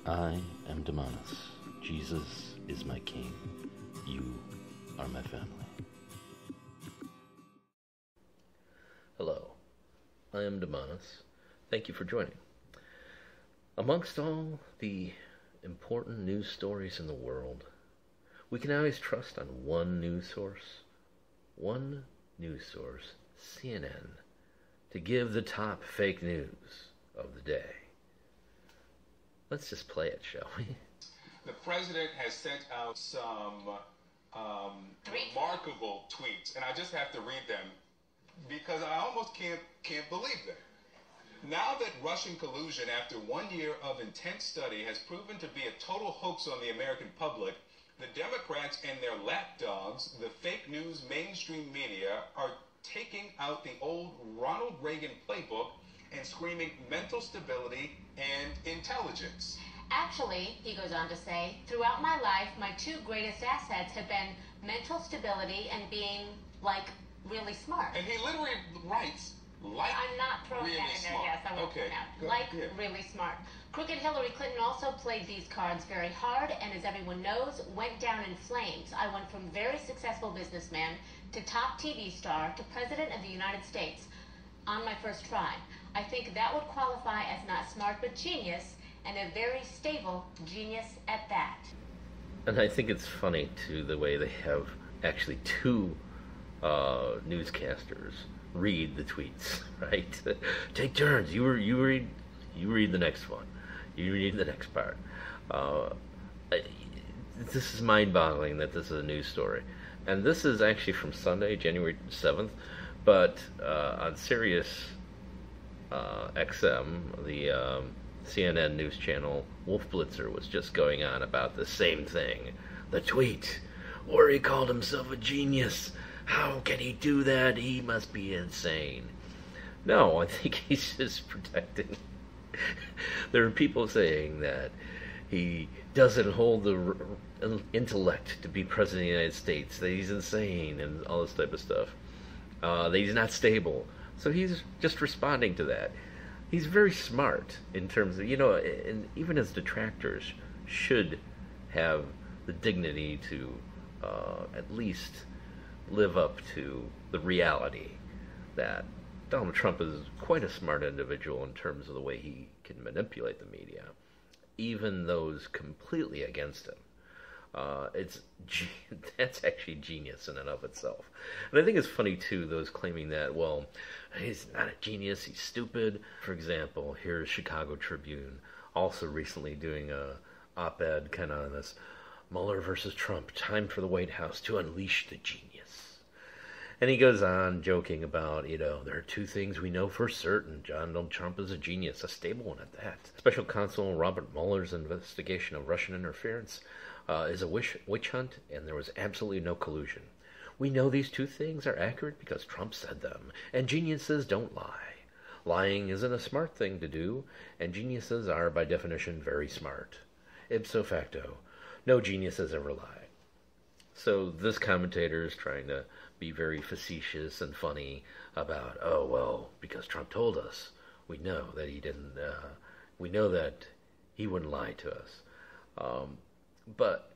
I am Damonous. Jesus is my king. You are my family. Hello, I am Damonous. Thank you for joining. Amongst all the important news stories in the world, we can always trust on one news source, CNN, to give the top fake news of the day. Let's just play it, shall we? The president has sent out some remarkable tweets, and I just have to read them because I almost can't believe them. Now that Russian collusion, after 1 year of intense study, has proven to be a total hoax on the American public, the Democrats and their lapdogs, the fake news mainstream media, are taking out the old Ronald Reagan playbook and screaming mental stability and intelligence. Actually, he goes on to say, throughout my life, my two greatest assets have been mental stability and being, really smart. And he literally writes, I'm not throwing really that in there, smart. yes, I won't Okay, point out. Really smart. Crooked Hillary Clinton also played these cards very hard, and as everyone knows, went down in flames. I went from very successful businessman to top TV star to President of the United States on my first try. I think that would qualify as not smart but genius, and a very stable genius at that. And I think it's funny, too, the way they have actually two newscasters read the tweets, right? Take turns. You read the next one. You read the next part. This is mind-boggling that this is a news story. And this is actually from Sunday, January 7th, but on Sirius XM, the CNN news channel, Wolf Blitzer was just going on about the same thing. The tweet where he called himself a genius. How can he do that? He must be insane. No, I think he's just protecting. There are people saying that he doesn't hold the intellect to be president of the United States, that he's insane, and all this type of stuff. That he's not stable. So he's just responding to that. He's very smart in terms of, and even his detractors should have the dignity to at least live up to the reality that Donald Trump is quite a smart individual in terms of the way he can manipulate the media, even those completely against him. That's actually genius in and of itself. And I think it's funny, too, those claiming that, well, he's not a genius, he's stupid. For example, here's Chicago Tribune, also recently doing a op-ed kind of on this Mueller versus Trump, time for the White House to unleash the genius. And he goes on joking about, there are two things we know for certain. Donald Trump is a genius, a stable one at that. Special Counsel Robert Mueller's investigation of Russian interference is a witch hunt, and there was absolutely no collusion. We know these two things are accurate because Trump said them, and geniuses don't lie. Lying isn't a smart thing to do, and geniuses are, by definition, very smart. Ipso facto, no geniuses ever lie. So this commentator is trying to be very facetious and funny about, because Trump told us, we know that he didn't, we know that he wouldn't lie to us. But,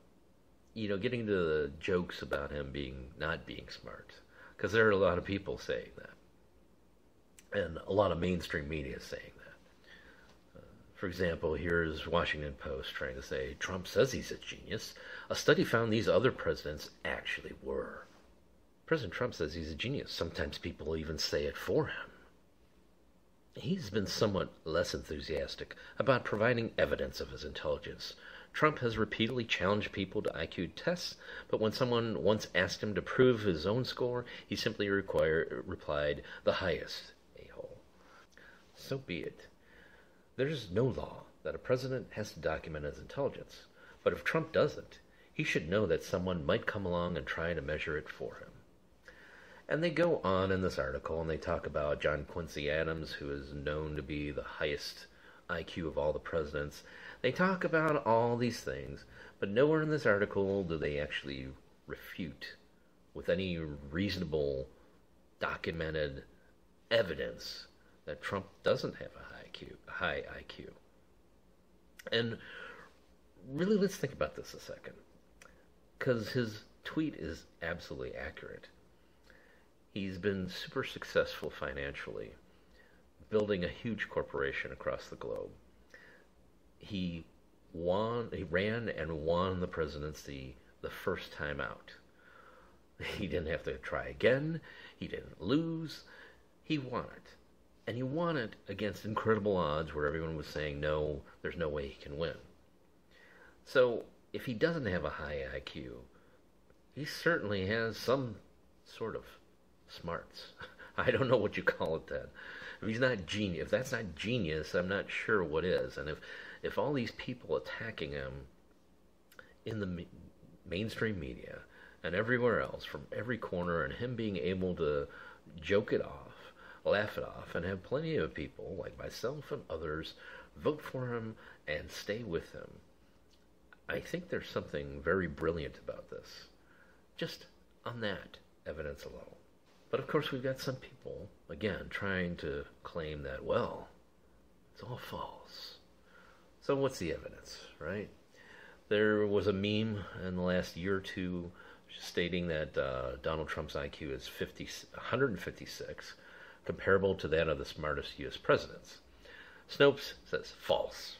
getting into the jokes about him not being smart, because there are a lot of people saying that, and a lot of mainstream media saying that. For example, here's Washington Post trying to say, Trump says he's a genius. A study found these other presidents actually were. President Trump says he's a genius. Sometimes people even say it for him. He's been somewhat less enthusiastic about providing evidence of his intelligence. Trump has repeatedly challenged people to IQ tests, but when someone once asked him to prove his own score, he simply replied, the highest, a-hole. So be it. There's no law that a president has to document his intelligence, but if Trump doesn't, he should know that someone might come along and try to measure it for him. And they go on in this article, and they talk about John Quincy Adams, who is known to be the highest IQ of all the presidents. They talk about all these things, but nowhere in this article do they actually refute with any reasonable, documented evidence that Trump doesn't have a high IQ. And really, let's think about this a second, because his tweet is absolutely accurate. He's been super successful financially, building a huge corporation across the globe. He ran and won the presidency the first time out. He didn't have to try again. He didn't lose. He won it. And he won it against incredible odds where everyone was saying, no, there's no way he can win. So if he doesn't have a high IQ, he certainly has some sort of smarts. I don't know what you call it then. If he's not genius, if that's not genius, I'm not sure what is. And if all these people attacking him in the mainstream media and everywhere else from every corner, and him being able to joke it off, laugh it off, and have plenty of people like myself and others vote for him and stay with him, I think there's something very brilliant about this, just on that evidence alone. But of course we've got some people, again, trying to claim that, well, it's all false. So what's the evidence, right? There was a meme in the last year or two stating that Donald Trump's IQ is 156, comparable to that of the smartest U.S. presidents. Snopes says false.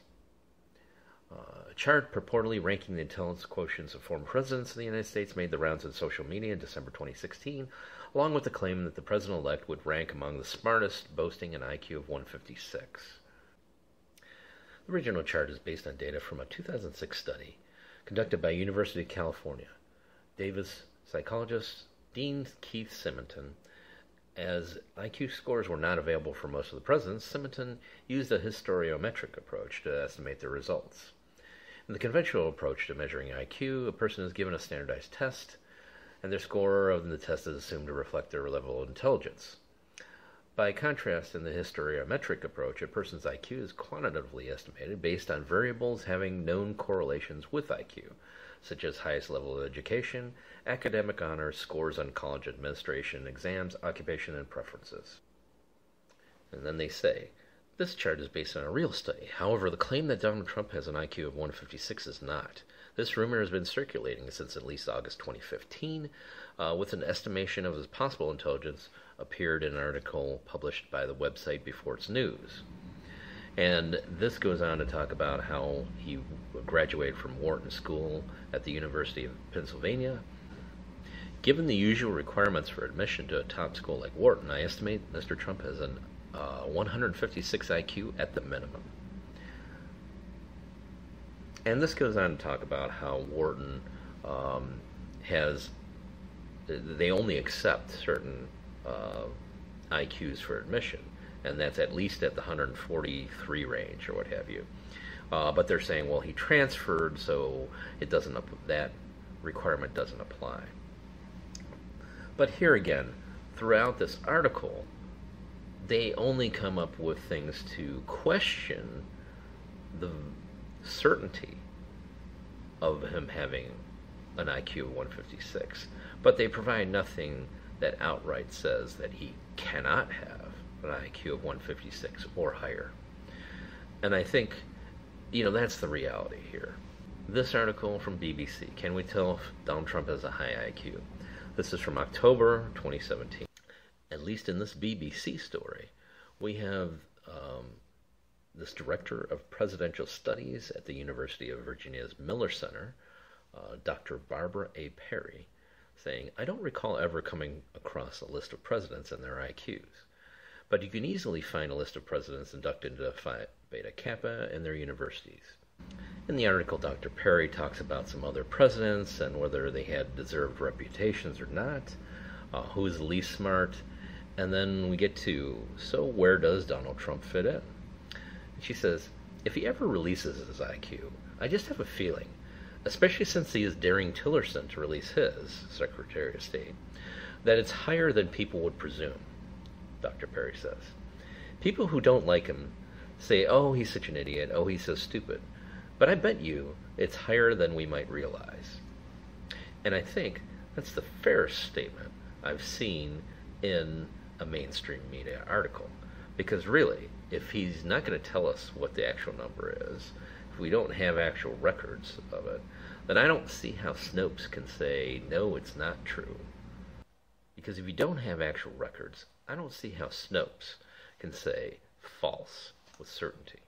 A chart purportedly ranking the intelligence quotients of former presidents of the United States made the rounds on social media in December 2016, along with the claim that the president-elect would rank among the smartest, boasting an IQ of 156. The original chart is based on data from a 2006 study conducted by University of California. Davis psychologist Dean Keith Simonton. As IQ scores were not available for most of the presidents, Simonton used a historiometric approach to estimate their results. In the conventional approach to measuring IQ, a person is given a standardized test, and their score of the test is assumed to reflect their level of intelligence. By contrast, in the historiometric approach, a person's IQ is quantitatively estimated based on variables having known correlations with IQ, such as highest level of education, academic honors, scores on college administration exams, occupation, and preferences. And then they say, this chart is based on a real study. However, the claim that Donald Trump has an IQ of 156 is not. This rumor has been circulating since at least August 2015, with an estimation of his possible intelligence appeared in an article published by the website Before It's News. And this goes on to talk about how he graduated from Wharton School at the University of Pennsylvania. Given the usual requirements for admission to a top school like Wharton, I estimate Mr. Trump has an 156 IQ at the minimum. And this goes on to talk about how Wharton they only accept certain IQs for admission, and that's at least at the 143 range or what have you. But they're saying, well, he transferred, so that requirement doesn't apply. But here again, throughout this article, they only come up with things to question the certainty of him having an IQ of 156. But they provide nothing that outright says that he cannot have an IQ of 156 or higher. And I think, that's the reality here. This article from BBC, Can We Tell If Donald Trump Has a High IQ? This is from October 2017. At least in this BBC story, we have this director of presidential studies at the University of Virginia's Miller Center, Dr. Barbara A. Perry, saying, I don't recall ever coming across a list of presidents and their IQs, but you can easily find a list of presidents inducted into Phi Beta Kappa in their universities. In the article, Dr. Perry talks about some other presidents and whether they had deserved reputations or not, who is the least smart, and then we get to, so where does Donald Trump fit in? And she says, if he ever releases his IQ, I just have a feeling, especially since he is daring Tillerson to release his, Secretary of State, that it's higher than people would presume, Dr. Perry says. People who don't like him say, oh, he's such an idiot, oh, he's so stupid. But I bet you it's higher than we might realize. And I think that's the fairest statement I've seen in a mainstream media article. Because really, if he's not going to tell us what the actual number is, if we don't have actual records of it, then I don't see how Snopes can say, no, it's not true. Because if you don't have actual records, I don't see how Snopes can say false with certainty.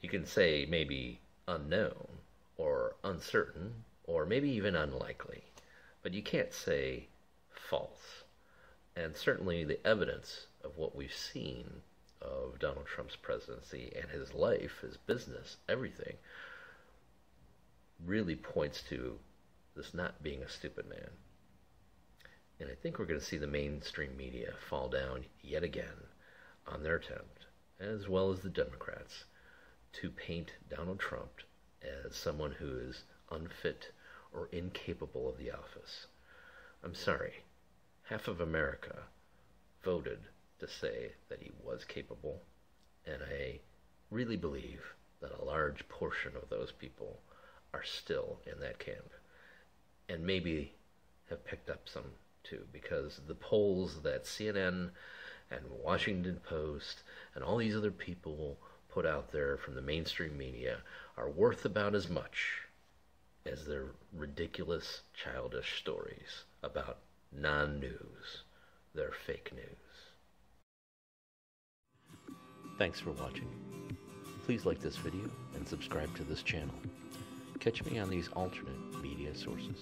You can say maybe unknown, or uncertain, or maybe even unlikely, but you can't say false. And certainly the evidence of what we've seen of Donald Trump's presidency and his life, his business, everything, really points to this not being a stupid man. And I think we're going to see the mainstream media fall down yet again on their attempt, as well as the Democrats, to paint Donald Trump as someone who is unfit or incapable of the office. I'm sorry, half of America voted to say that he was capable, and I really believe that a large portion of those people are still in that camp, and maybe have picked up some too, because the polls that CNN and Washington Post and all these other people put out there from the mainstream media are worth about as much as their ridiculous, childish stories about non-news. They're fake news. Thanks for watching. Please like this video and subscribe to this channel. Catch me on these alternate media sources.